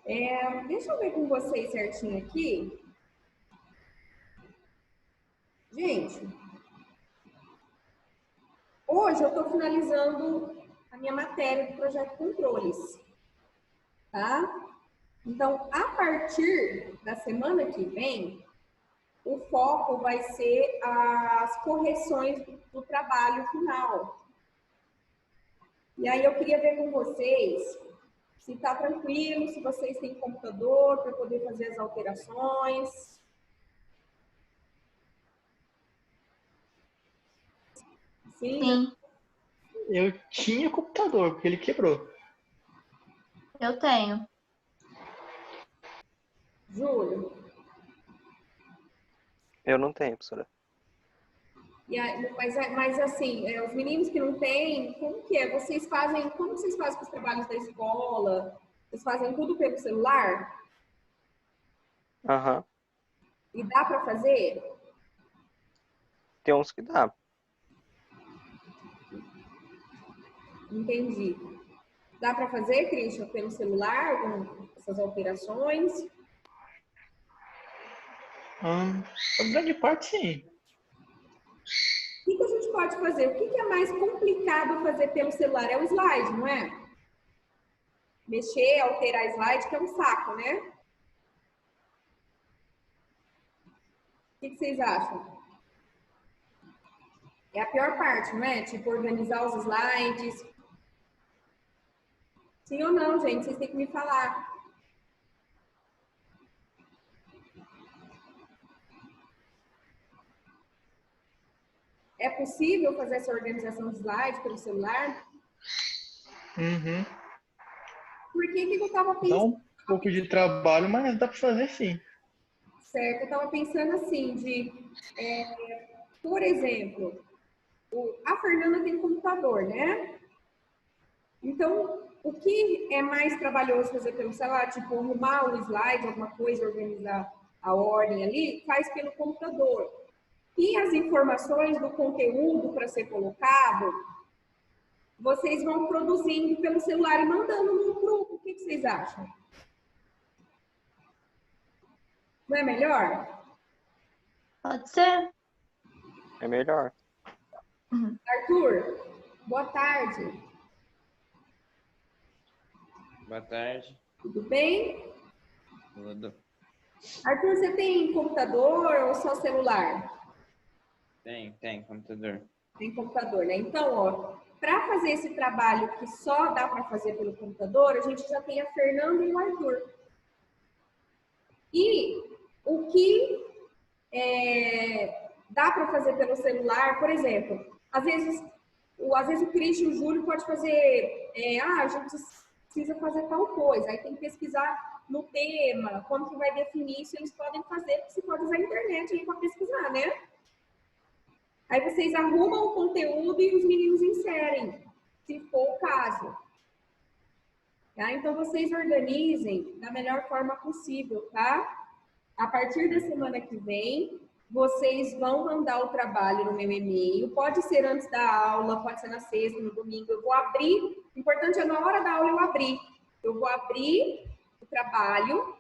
Deixa eu ver com vocês certinho aqui. Gente, hoje eu estou finalizando a minha matéria do projeto Controles, tá? Então, a partir da semana que vem, o foco vai ser as correções do trabalho final. E aí eu queria ver com vocês se está tranquilo, se vocês têm computador para poder fazer as alterações. Sim, né? Sim, Eu tinha computador, porque ele quebrou. eu tenho. Júlio. Eu não tenho, professora. Mas assim, os meninos que não têm, como que é? Como vocês fazem com os trabalhos da escola? Vocês fazem tudo pelo celular? Aham. E dá para fazer? Tem uns que dá. Entendi. Dá para fazer, Christian, pelo celular, com essas alterações? A grande parte, sim. O que a gente pode fazer? O que é mais complicado fazer pelo celular? É o slide, não é? Mexer, alterar slide, que é um saco, né? O que vocês acham? É a pior parte, não é? Tipo, organizar os slides. Sim ou não, gente? Vocês têm que me falar. É possível fazer essa organização de slides pelo celular? Uhum. Por que eu estava Dá pensando? um pouco de trabalho, mas dá para fazer sim. Certo, eu estava pensando assim, por exemplo, a Fernanda tem computador, né? Então, o que é mais trabalhoso fazer pelo celular, tipo arrumar um slide, alguma coisa, organizar a ordem ali, faz pelo computador. E as informações do conteúdo para ser colocado, vocês vão produzindo pelo celular e mandando no grupo. O que vocês acham? Não é melhor? Pode ser? É melhor. Arthur, boa tarde. Boa tarde. Tudo bem? Tudo. Arthur, você tem computador ou só celular? Tem computador. Tem computador, né? Então, ó, para fazer esse trabalho que só dá para fazer pelo computador, a gente já tem a Fernanda e o Arthur. E o que dá para fazer pelo celular, por exemplo, às vezes o Christian e o Júlio pode fazer, a gente precisa fazer tal coisa, aí tem que pesquisar no tema, como que vai definir isso, eles podem fazer, porque você pode usar a internet aí para pesquisar, né? Aí vocês arrumam o conteúdo e os meninos inserem, se for o caso. Tá? Então, vocês organizem da melhor forma possível, tá? A partir da semana que vem, vocês vão mandar o trabalho no meu e-mail. Pode ser antes da aula, pode ser na sexta, no domingo. Eu vou abrir, o importante é na hora da aula eu abrir. Eu vou abrir o trabalho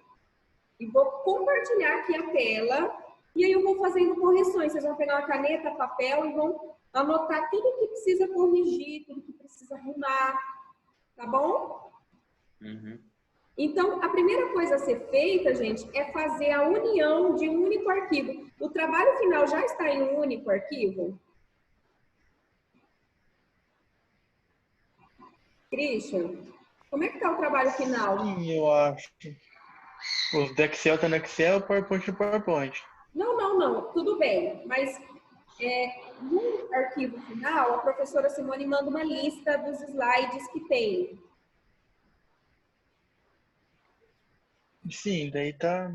e vou compartilhar aqui a tela. E aí eu vou fazendo correções. Vocês vão pegar uma caneta, papel e vão anotar tudo que precisa corrigir, tudo que precisa arrumar. Tá bom? Uhum. Então, a primeira coisa a ser feita, gente, é fazer a união de um único arquivo. O trabalho final já está em um único arquivo? Christian, como é que está o trabalho final? Sim, eu acho. Os do Excel tá no Excel, PowerPoint no PowerPoint. Não, tudo bem. Mas no arquivo final, a professora Simone manda uma lista dos slides que tem. Sim, daí tá.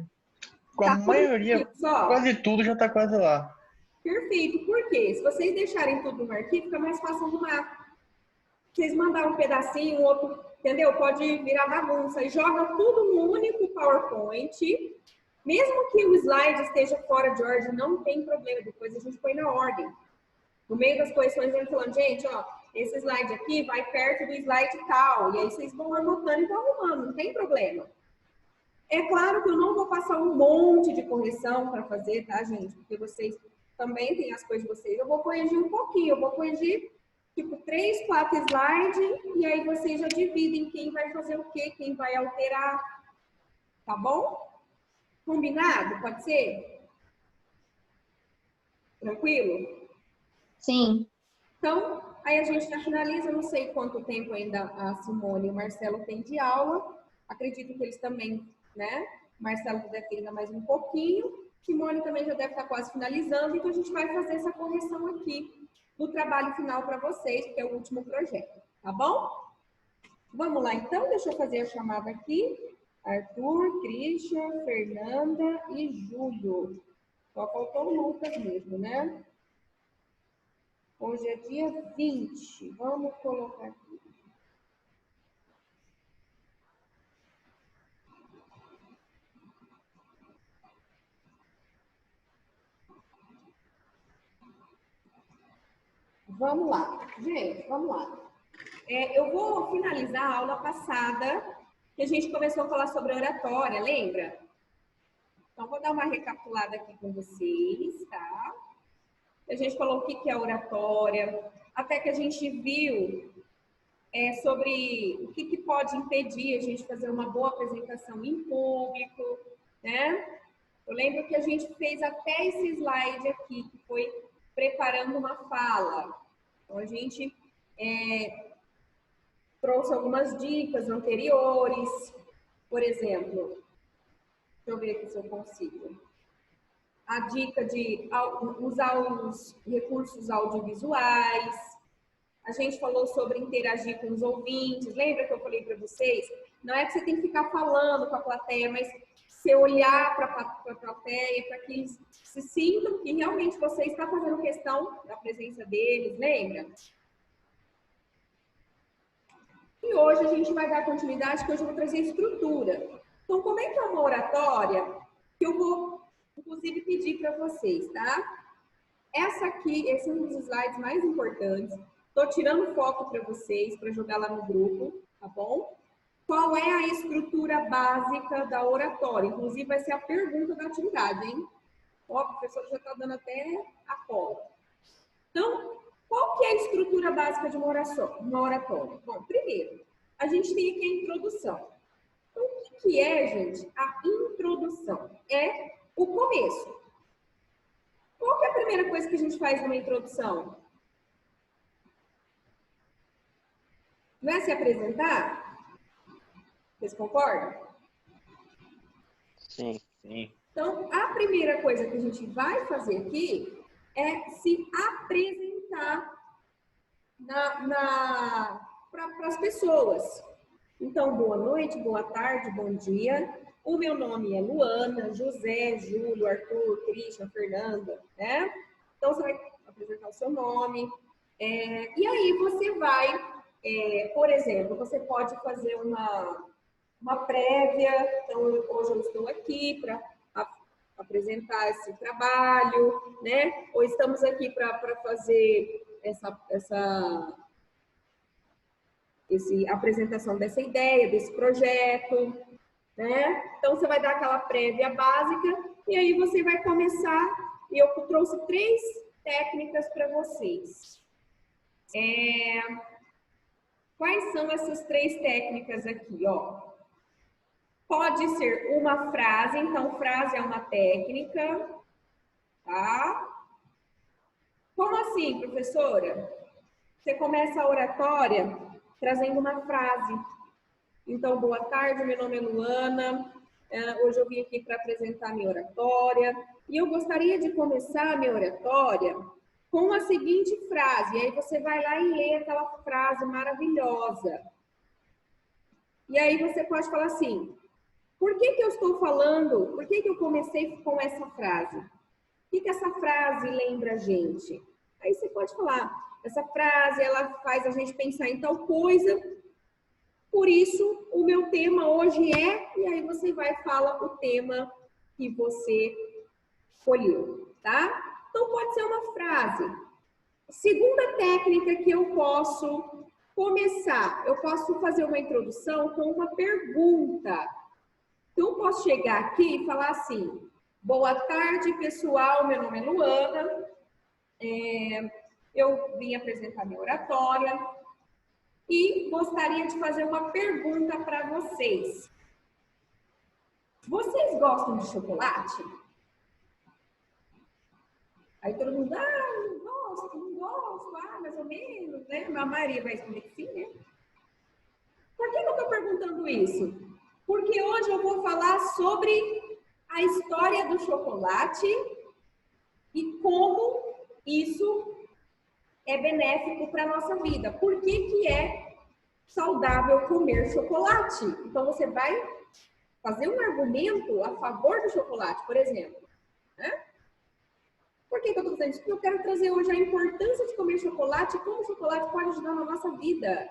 Com a Tá tudo maioria, no arquivo só? quase tudo já tá quase lá. Perfeito. Por quê? Se vocês deixarem tudo no arquivo, fica mais fácil arrumar. Vocês mandaram um pedacinho, um outro, entendeu? Pode virar bagunça. E joga tudo no único PowerPoint. Mesmo que o slide esteja fora de ordem, não tem problema. Depois a gente põe na ordem. No meio das correções, ele falando, gente, ó, esse slide aqui vai perto do slide tal. E aí vocês vão anotando e vão arrumando, não tem problema. É claro que eu não vou passar um monte de correção para fazer, tá, gente? Porque vocês também têm as coisas de vocês. Eu vou corrigir um pouquinho, eu vou corrigir tipo 3, 4 slides e aí vocês já dividem quem vai fazer o quê, quem vai alterar, tá bom? Combinado? Pode ser? Tranquilo? Sim. Então, aí a gente já finaliza, não sei quanto tempo ainda a Simone e o Marcelo têm de aula. Acredito que eles também, né? Marcelo deve ter ainda mais um pouquinho. Simone também já deve estar quase finalizando, então a gente vai fazer essa correção aqui no trabalho final para vocês, que é o último projeto, tá bom? Vamos lá então, deixa eu fazer a chamada aqui. Arthur, Christian, Fernanda e Júlio. Só faltou o Lucas mesmo, né? Hoje é dia 20. Vamos colocar aqui. Vamos lá. Gente, vamos lá. Eu vou finalizar a aula passada, que a gente começou a falar sobre oratória, lembra? Então, vou dar uma recapitulada aqui com vocês, tá? A gente falou o que é oratória, até que a gente viu sobre o que pode impedir a gente fazer uma boa apresentação em público, né? Eu lembro que a gente fez até esse slide aqui, que foi preparando uma fala. Então, a gente trouxe algumas dicas anteriores. Por exemplo, deixa eu ver aqui se eu consigo. A dica de usar os recursos audiovisuais. A gente falou sobre interagir com os ouvintes. Lembra que eu falei para vocês? Não é que você tem que ficar falando com a plateia, mas você olhar para a plateia, para que eles se sintam que realmente você está fazendo questão da presença deles, lembra? E hoje a gente vai dar continuidade, que hoje eu vou trazer estrutura. Então, como é que é uma oratória? Que eu vou, inclusive, pedir para vocês, tá? Essa aqui, esse é um dos slides mais importantes. Estou tirando foto para vocês, para jogar lá no grupo, tá bom? Qual é a estrutura básica da oratória? Inclusive, vai ser a pergunta da atividade, hein? Ó, o professor já está dando até a cola. Então, qual que é a estrutura básica de uma oratória? Bom, primeiro, a gente tem aqui a introdução. Então, o que é, gente, a introdução? É o começo. Qual que é a primeira coisa que a gente faz numa introdução? Não é se apresentar? Vocês concordam? Sim. Sim. Então, a primeira coisa que a gente vai fazer aqui é se apresentar para as pessoas. Então, boa noite, boa tarde, bom dia. O meu nome é Luana, José, Júlio, Arthur, Christian, Fernanda, né? Então, você vai apresentar o seu nome. E aí, você vai, por exemplo, você pode fazer uma prévia. Então, hoje eu estou aqui para apresentar esse trabalho, né? Ou estamos aqui para fazer essa apresentação dessa ideia, desse projeto, né? Então, você vai dar aquela prévia básica e aí você vai começar. E eu trouxe 3 técnicas para vocês. Quais são essas 3 técnicas aqui, ó? Pode ser uma frase, então frase é uma técnica, tá? Como assim, professora? Você começa a oratória trazendo uma frase. Então, boa tarde, meu nome é Luana, hoje eu vim aqui para apresentar minha oratória, e eu gostaria de começar a minha oratória com a seguinte frase, e aí você vai lá e lê aquela frase maravilhosa. E aí você pode falar assim: por que eu estou falando? Por que eu comecei com essa frase? O que essa frase lembra a gente? Aí você pode falar, essa frase, ela faz a gente pensar em tal coisa, por isso o meu tema hoje é, e aí você vai e fala o tema que você escolheu, tá? Então pode ser uma frase. Segunda técnica que eu posso começar, eu posso fazer uma introdução com uma pergunta. Então, posso chegar aqui e falar assim: boa tarde, pessoal, meu nome é Luana, eu vim apresentar minha oratória e gostaria de fazer uma pergunta para vocês. Vocês gostam de chocolate? Aí todo mundo, não gosto, mais ou menos, né? A maioria vai responder que sim, né? Por que eu estou perguntando isso? Porque hoje eu vou falar sobre a história do chocolate e como isso é benéfico para a nossa vida. Por que é saudável comer chocolate? Então, você vai fazer um argumento a favor do chocolate, por exemplo. Né? Por que eu estou fazendo isso? Porque eu quero trazer hoje a importância de comer chocolate e como o chocolate pode ajudar na nossa vida.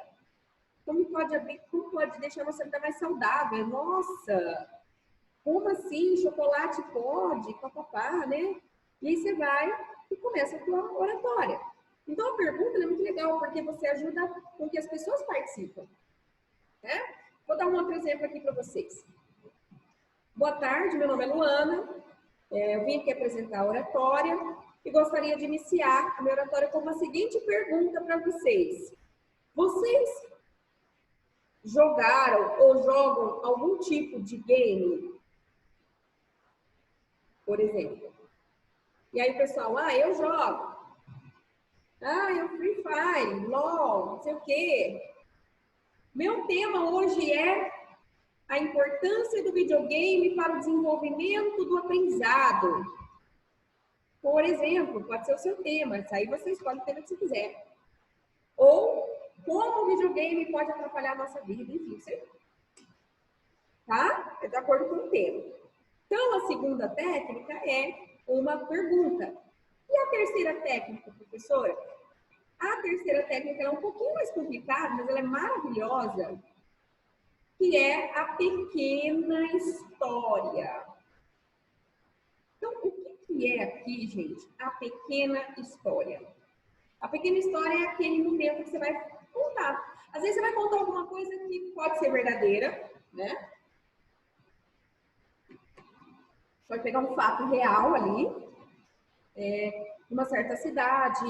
Como pode deixar a nossa vida mais saudável. Nossa, como assim? Chocolate pode? Papapá, né? E aí você vai e começa a sua oratória. Então, a pergunta é muito legal, porque você ajuda com que as pessoas participam. Né? Vou dar um outro exemplo aqui para vocês. Boa tarde, meu nome é Luana. Eu vim aqui apresentar a oratória e gostaria de iniciar a minha oratória com uma seguinte pergunta para vocês. Vocês jogaram ou jogam algum tipo de game? Por exemplo. E aí, pessoal, eu jogo. Eu Free Fire, LOL, não sei o quê. Meu tema hoje é a importância do videogame para o desenvolvimento do aprendizado. Por exemplo, pode ser o seu tema, isso aí você escolhe o tema que você quiser. Ou como o videogame pode atrapalhar a nossa vida, enfim, sei. Tá? É de acordo com o tema. Então, a segunda técnica é uma pergunta. E a terceira técnica, professora? A terceira técnica é um pouquinho mais complicada, mas ela é maravilhosa, que é a pequena história. Então, o que é aqui, gente, a pequena história? A pequena história é aquele momento que você vai contar. Às vezes você vai contar alguma coisa que pode ser verdadeira, né? Vai pegar um fato real ali, numa certa cidade,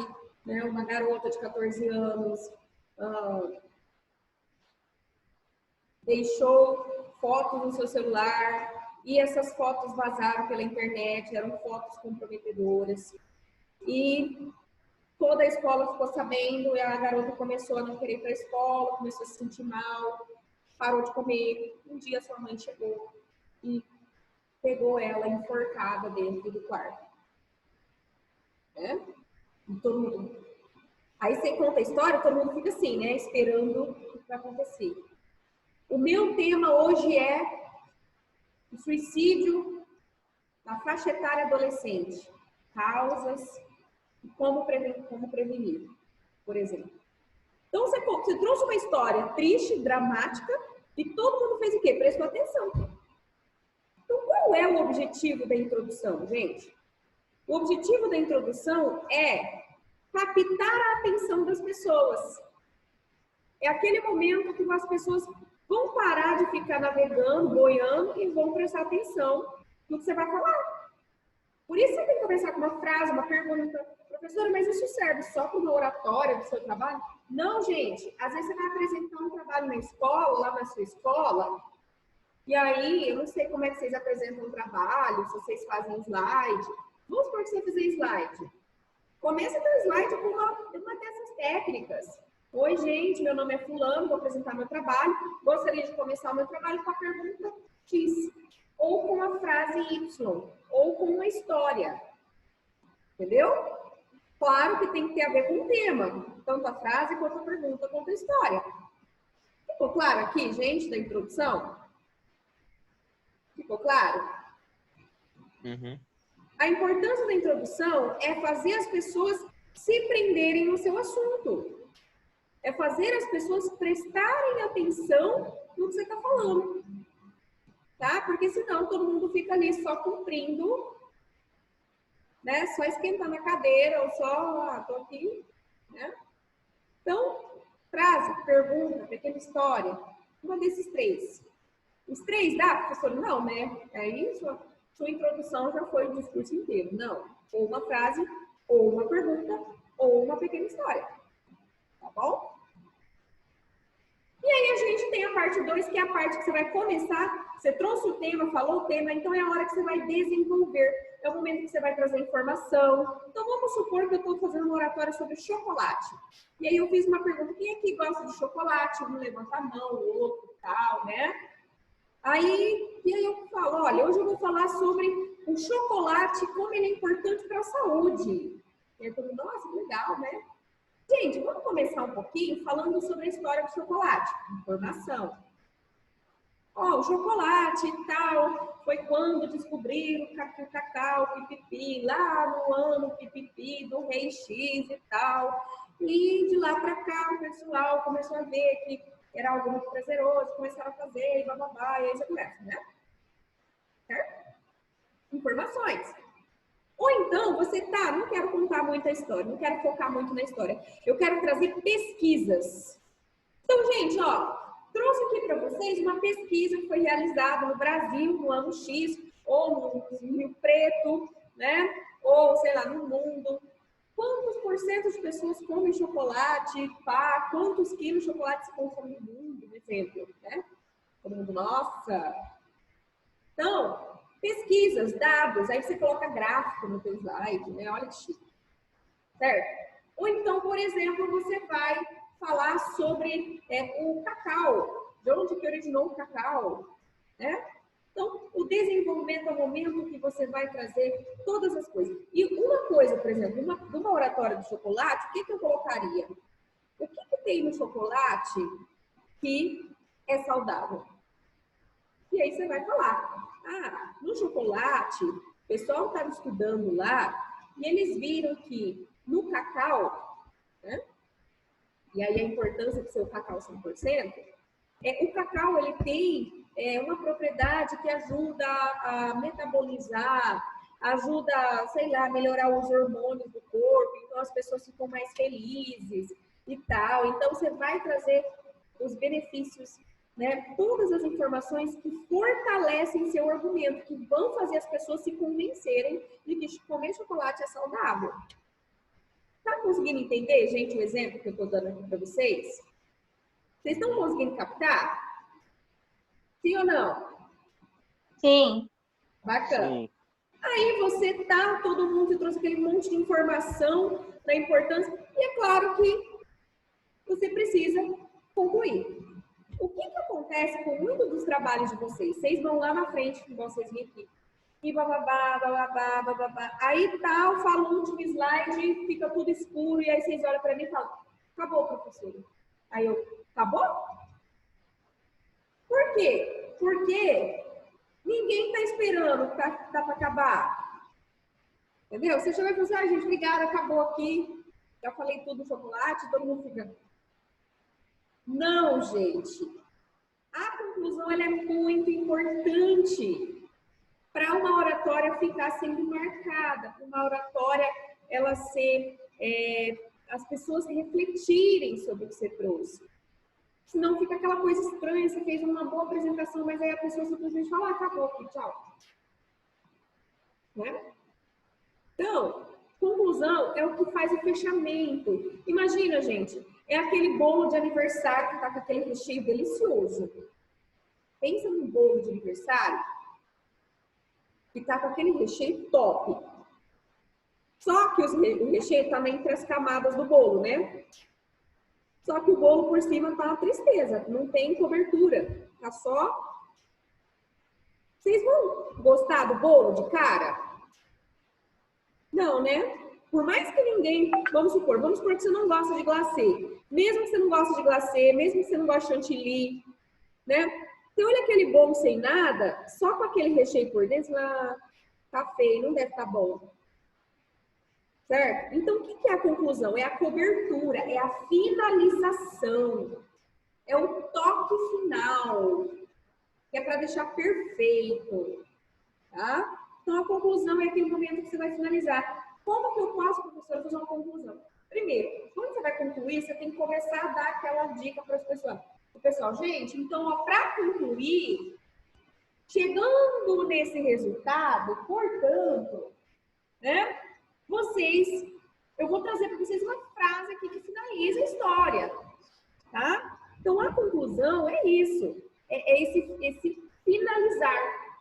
né? Uma garota de 14 anos deixou fotos no seu celular e essas fotos vazaram pela internet, eram fotos comprometedoras. E toda a escola ficou sabendo e a garota começou a não querer ir para a escola, começou a se sentir mal, parou de comer. Um dia sua mãe chegou e pegou ela enforcada dentro do quarto. Né? E todo mundo... Aí você conta a história, todo mundo fica assim, né? Esperando o que vai acontecer. O meu tema hoje é o suicídio na faixa etária adolescente. Causas e como prevenir, por exemplo. Então, você trouxe uma história triste, dramática, e todo mundo fez o quê? Prestou atenção. Então, qual é o objetivo da introdução, gente? O objetivo da introdução é captar a atenção das pessoas. É aquele momento que as pessoas vão parar de ficar navegando, boiando, e vão prestar atenção no que você vai falar. Por isso você tem que começar com uma frase, uma pergunta. Professora, mas isso serve só para uma oratória do seu trabalho? Não, gente. Às vezes você vai apresentar um trabalho na escola, lá na sua escola, e aí, eu não sei como é que vocês apresentam o trabalho, se vocês fazem slide. Vamos supor que você fizer slide. Começa com slide com uma dessas técnicas. Oi, gente, meu nome é fulano, vou apresentar meu trabalho. Gostaria de começar o meu trabalho com a pergunta X. Ou com a frase Y. Ou com uma história. Entendeu? Claro que tem que ter a ver com o tema. Tanto a frase, quanto a pergunta, quanto a história. Ficou claro aqui, gente, da introdução? Ficou claro? Uhum. A importância da introdução é fazer as pessoas se prenderem no seu assunto. É fazer as pessoas prestarem atenção no que você está falando. Tá? Porque senão todo mundo fica ali só cumprindo, né? Só esquentando a cadeira, ou só, tô aqui, né? Então, frase, pergunta, pequena história, uma desses três. Os 3 dá, professor? Não, né? Aí sua introdução já foi o discurso inteiro. Não. Ou uma frase, ou uma pergunta, ou uma pequena história. Tá bom? E aí a gente tem a parte 2, que é a parte que você vai começar, você trouxe o tema, falou o tema, então é a hora que você vai desenvolver. É o momento que você vai trazer informação. Então vamos supor que eu estou fazendo uma oratória sobre chocolate. E aí eu fiz uma pergunta, quem aqui gosta de chocolate? Um levanta a mão, o outro tal, né? Aí eu falo, olha, hoje eu vou falar sobre o chocolate, como ele é importante para a saúde. E aí todo mundo, nossa, que legal, né? Gente, vamos começar um pouquinho falando sobre a história do chocolate. Informação. Ó, o chocolate e tal, foi quando descobriram o cacau, pipipi, lá no ano pipipi do rei X e tal. E de lá para cá o pessoal começou a ver que era algo muito prazeroso, começaram a fazer e bababá, e aí você começa, né? Certo? Informações. Ou então, você não quero contar muita história, não quero focar muito na história. Eu quero trazer pesquisas. Então, gente, ó, trouxe aqui para vocês uma pesquisa que foi realizada no Brasil, no ano X, ou no Rio Preto, né? Ou, sei lá, no mundo. Quantos por cento de pessoas comem chocolate? Pá, quantos quilos de chocolate se consome no mundo, por exemplo, né? Todo mundo, nossa! Então, pesquisas, dados, aí você coloca gráfico no teu slide, né? Olha que chique. Certo? Ou então, por exemplo, você vai falar sobre o cacau. De onde que originou o cacau, né? Então, o desenvolvimento é o momento que você vai trazer todas as coisas. E uma coisa, por exemplo, numa oratória de chocolate, o que eu colocaria? O que tem no chocolate que é saudável? E aí você vai falar, no chocolate, o pessoal estava estudando lá e eles viram que no cacau, né? E aí a importância de ser o cacau 100%, o cacau ele tem uma propriedade que ajuda a metabolizar, ajuda, sei lá, a melhorar os hormônios do corpo, então as pessoas ficam mais felizes e tal. Então você vai trazer os benefícios, né, todas as informações que fortalecem seu argumento, que vão fazer as pessoas se convencerem de que comer chocolate é saudável. Tá conseguindo entender, gente, o exemplo que eu estou dando aqui para vocês? Vocês estão conseguindo captar? Sim ou não? Sim. Bacana. Sim. Aí você todo mundo trouxe aquele monte de informação da importância, e é claro que você precisa concluir. O que acontece com muitos dos trabalhos de vocês? Vocês vão lá na frente, igual vocês vêm aqui. E bababá, bababá, bababá. Aí fala o último slide, fica tudo escuro, e aí vocês olham para mim e falam, acabou, professora. Aí eu, acabou? Por quê? Porque ninguém está esperando que dá para acabar. Entendeu? Você chega e fala assim, gente, obrigada, acabou aqui. Já falei tudo do chocolate, todo mundo fica... Não, gente. A conclusão ela é muito importante para uma oratória ficar sendo marcada, para uma oratória ela ser... as pessoas refletirem sobre o que você trouxe. Senão fica aquela coisa estranha, você fez uma boa apresentação, mas aí a pessoa simplesmente fala, acabou aqui, tchau. Né? Então, conclusão é o que faz o fechamento. Imagina, gente, é aquele bolo de aniversário que tá com aquele recheio delicioso. Pensa num bolo de aniversário que tá com aquele recheio top. Só que o recheio tá entre as camadas do bolo, né? Só que o bolo por cima tá uma tristeza, não tem cobertura, tá só... Vocês vão gostar do bolo de cara? Não, né? Por mais que ninguém... Vamos supor que você não gosta de glacê. Mesmo que você não goste de glacê, mesmo que você não goste de chantilly, né? Você olha aquele bolo sem nada, só com aquele recheio por dentro, tá feio, não deve estar bom. Certo? Então, o que é a conclusão? É a cobertura, é a finalização, é o toque final, que é para deixar perfeito, tá? Então, a conclusão é aquele momento que você vai finalizar. Como que eu posso, professora, fazer uma conclusão? Primeiro, quando você vai concluir, você tem que começar a dar aquela dica para as pessoas. O pessoal, gente, então, para concluir, Chegando nesse resultado, portanto, né, eu vou trazer para vocês uma frase aqui que finaliza a história, tá? Então, a conclusão é isso, é esse finalizar,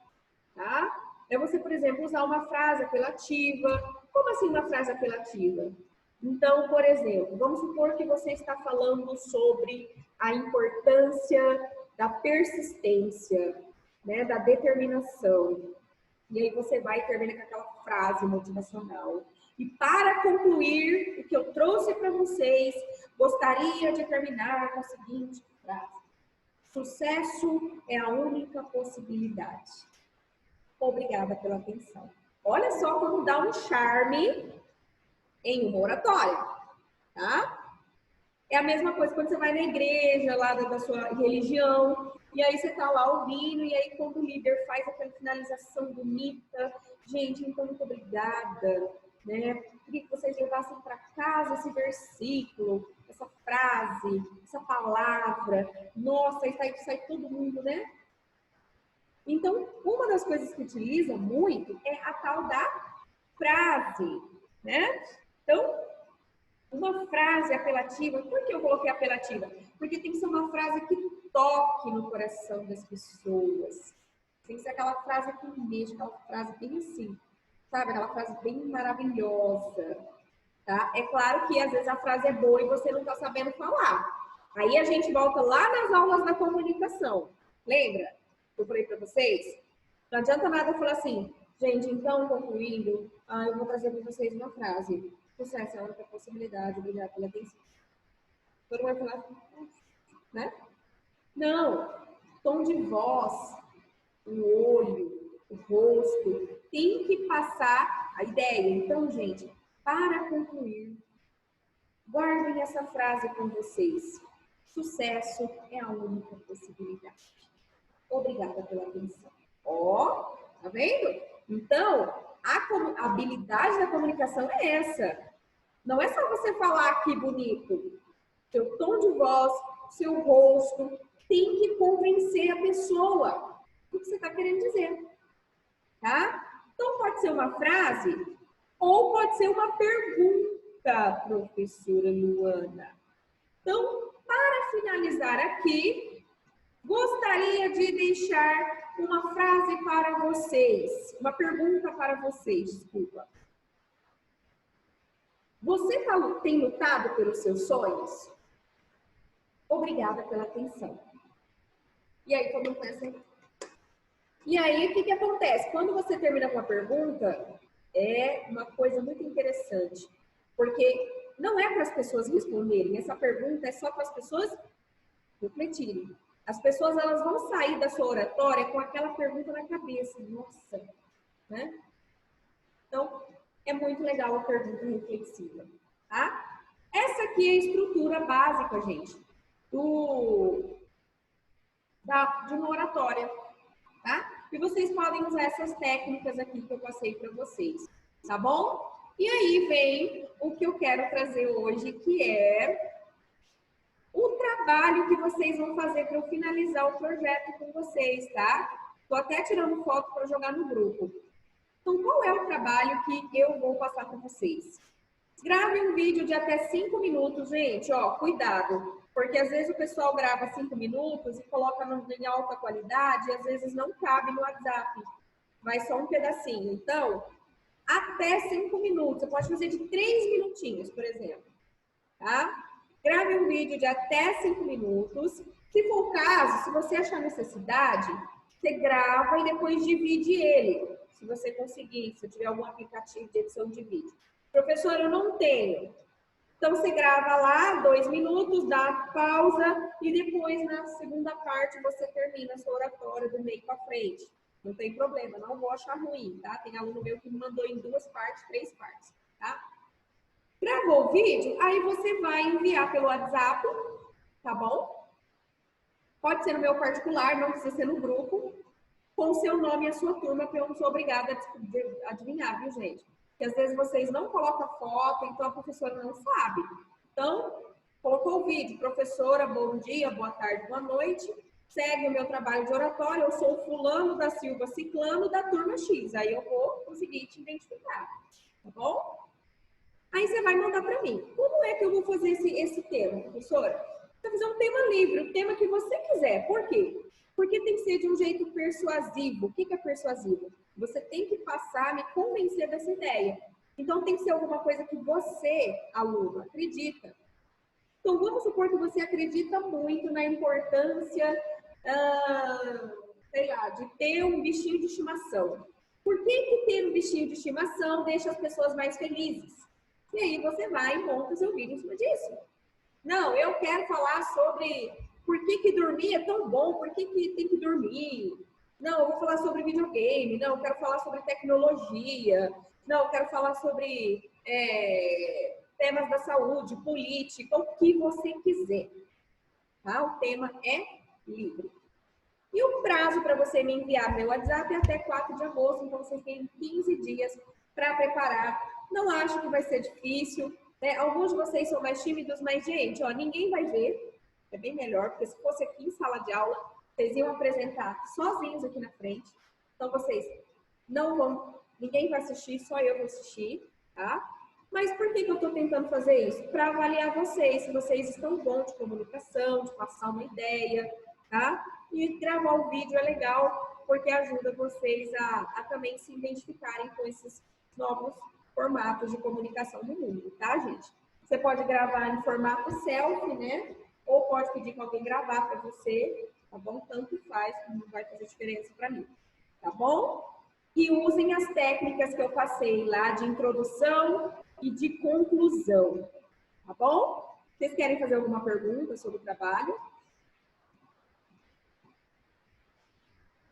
tá? É você, por exemplo, usar uma frase apelativa. Como assim uma frase apelativa? Então, por exemplo, vamos supor que você está falando sobre a importância da persistência, né, da determinação. E aí você vai e termina com aquela frase motivacional. E para concluir o que eu trouxe para vocês, gostaria de terminar com a seguinte frase: sucesso é a única possibilidade. Obrigada pela atenção. Olha só como dá um charme em uma oratória, tá? É a mesma coisa quando você vai na igreja lá da sua religião, e aí você tá lá ouvindo, e aí quando o líder faz aquela finalização bonita, gente, então muito obrigada, né? Queria que vocês levassem para casa esse versículo, essa frase, essa palavra. Nossa, aí sai todo mundo, né? Então, uma das coisas que utiliza muito é a tal da frase, né? Então, uma frase apelativa, por que eu coloquei apelativa? Porque tem que ser uma frase que toque no coração das pessoas. Tem que ser aquela frase que mexe, aquela frase bem assim, sabe? Aquela frase bem maravilhosa, tá? É claro que às vezes a frase é boa e você não está sabendo falar. Aí a gente volta lá nas aulas da comunicação. Lembra? Eu falei para vocês? Não adianta nada eu falar assim, gente, então, concluindo, eu vou trazer para vocês uma frase. Sucesso é a única possibilidade, obrigada pela atenção. Todo mundo vai falar, né? Não, tom de voz, o olho, o rosto, tem que passar a ideia. Então, gente, para concluir, guardem essa frase com vocês. Sucesso é a única possibilidade. Obrigada pela atenção. Ó, tá vendo? Então, a habilidade da comunicação é essa. Não é só você falar aqui bonito. Seu tom de voz, seu rosto, tem que convencer a pessoa do que você está querendo dizer. Tá? Então, pode ser uma frase ou pode ser uma pergunta, professora Luana. Então, para finalizar aqui, gostaria de deixar uma frase para vocês, uma pergunta para vocês, desculpa. Você tem lutado pelos seus sonhos? Obrigada pela atenção. E aí, todo mundo pensa. E aí, o que acontece? Quando você termina com a pergunta, é uma coisa muito interessante, porque não é para as pessoas responderem, essa pergunta é só para as pessoas refletirem. As pessoas, elas vão sair da sua oratória com aquela pergunta na cabeça. Nossa, né? Então, é muito legal a pergunta reflexiva, tá? Essa aqui é a estrutura básica, gente, de uma oratória, tá? E vocês podem usar essas técnicas aqui que eu passei para vocês, tá bom? E aí vem o que eu quero trazer hoje, que é o trabalho que vocês vão fazer para eu finalizar o projeto com vocês, tá? Tô até tirando foto para jogar no grupo. Então, qual é o trabalho que eu vou passar para vocês? Grave um vídeo de até 5 minutos, gente, ó, cuidado. Porque às vezes o pessoal grava 5 minutos e coloca em alta qualidade e às vezes não cabe no WhatsApp. Vai só um pedacinho. Então, até 5 minutos. Você pode fazer de 3 minutinhos, por exemplo. Tá? Grave um vídeo de até 5 minutos. Se for o caso, se você achar necessidade, você grava e depois divide ele. Se você conseguir, se tiver algum aplicativo de edição de vídeo. Professor, eu não tenho. Então, você grava lá 2 minutos, dá pausa e depois, na segunda parte, você termina a sua oratória do meio para frente. Não tem problema, não vou achar ruim, tá? Tem aluno meu que me mandou em 2 partes, 3 partes, tá? Gravou o vídeo, aí você vai enviar pelo WhatsApp, tá bom? Pode ser no meu particular, não precisa ser no grupo, com o seu nome e a sua turma, porque eu não sou obrigada a adivinhar, viu, gente? Porque às vezes vocês não colocam foto, então a professora não sabe. Então, colocou o vídeo, professora, bom dia, boa tarde, boa noite. segue o meu trabalho de oratório, eu sou fulano da Silva Ciclano da turma X. Aí eu vou conseguir te identificar, tá bom? Aí você vai mandar para mim. Como é que eu vou fazer esse tema, professora? Você vai fazer um tema livre, o tema que você quiser. Por quê? Porque tem que ser de um jeito persuasivo. O que é persuasivo? Você tem que passar, me convencer dessa ideia. Então tem que ser alguma coisa que você, aluno, acredita. Então vamos supor que você acredita muito na importância, sei lá, de ter um bichinho de estimação. Por que ter um bichinho de estimação deixa as pessoas mais felizes? E aí você vai e monta o seu vídeo em cima disso. Não, eu quero falar sobre por que dormir é tão bom, por que tem que dormir. Não, eu vou falar sobre videogame. Não, eu quero falar sobre tecnologia. Não, eu quero falar sobre temas da saúde, política, o que você quiser. Tá? O tema é livre. E o prazo para você me enviar meu WhatsApp é até 4 de agosto, então vocês têm 15 dias para preparar. Não acho que vai ser difícil, né? Alguns de vocês são mais tímidos, mas, gente, ó, ninguém vai ver. É bem melhor, porque se fosse aqui em sala de aula, vocês iam apresentar sozinhos aqui na frente. Então, vocês não vão, ninguém vai assistir, só eu vou assistir, tá? Mas por que eu estou tentando fazer isso? Para avaliar vocês, se vocês estão bons de comunicação, de passar uma ideia, tá? E gravar o vídeo é legal, porque ajuda vocês a também se identificarem com esses novos formatos de comunicação do mundo, tá, gente? Você pode gravar em formato selfie, né? Ou pode pedir que alguém gravar para você, tá bom? Tanto faz, não vai fazer diferença para mim, tá bom? E usem as técnicas que eu passei lá de introdução e de conclusão, tá bom? Vocês querem fazer alguma pergunta sobre o trabalho?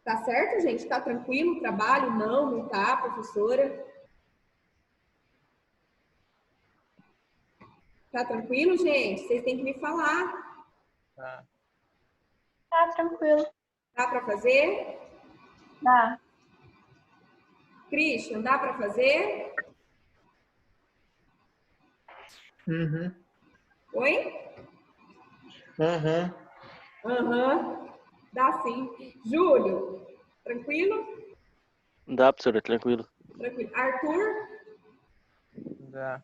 Tá certo, gente? Tá tranquilo o trabalho? Não tá, professora? Tá tranquilo, gente? Vocês têm que me falar. Tá. Tá tranquilo. Dá para fazer? Dá. Christian, dá para fazer? Uhum. Oi? Aham. Aham. Dá sim. Júlio, tranquilo? Dá, professora, tranquilo. Tranquilo. Arthur? Dá.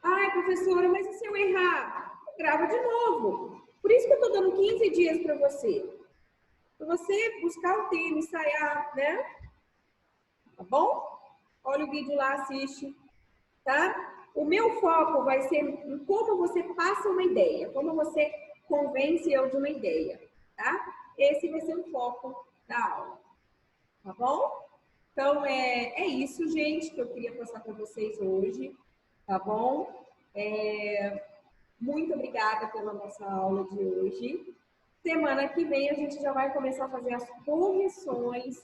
Ai, professora, mas e se eu errar? Grava de novo. Por isso que eu tô dando 15 dias para você. Para você buscar o tema, ensaiar, né? Tá bom? Olha o vídeo lá, assiste. Tá? O meu foco vai ser em como você passa uma ideia, como você convence eu de uma ideia, tá? Esse vai ser o foco da aula, tá bom? Então, é isso, gente, que eu queria passar para vocês hoje, tá bom? Muito obrigada pela nossa aula de hoje. Semana que vem a gente já vai começar a fazer as correções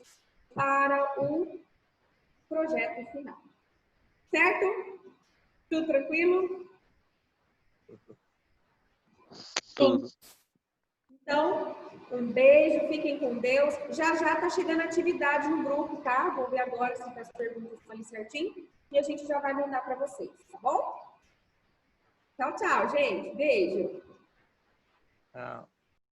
para o projeto final. Certo? Tudo tranquilo? Tudo. Então, um beijo, fiquem com Deus. Já tá chegando atividade no grupo, tá? Vou ver agora se as perguntas estão ali certinho. E a gente já vai mandar para vocês, tá bom? Tchau, tchau, gente. Beijo. Tchau.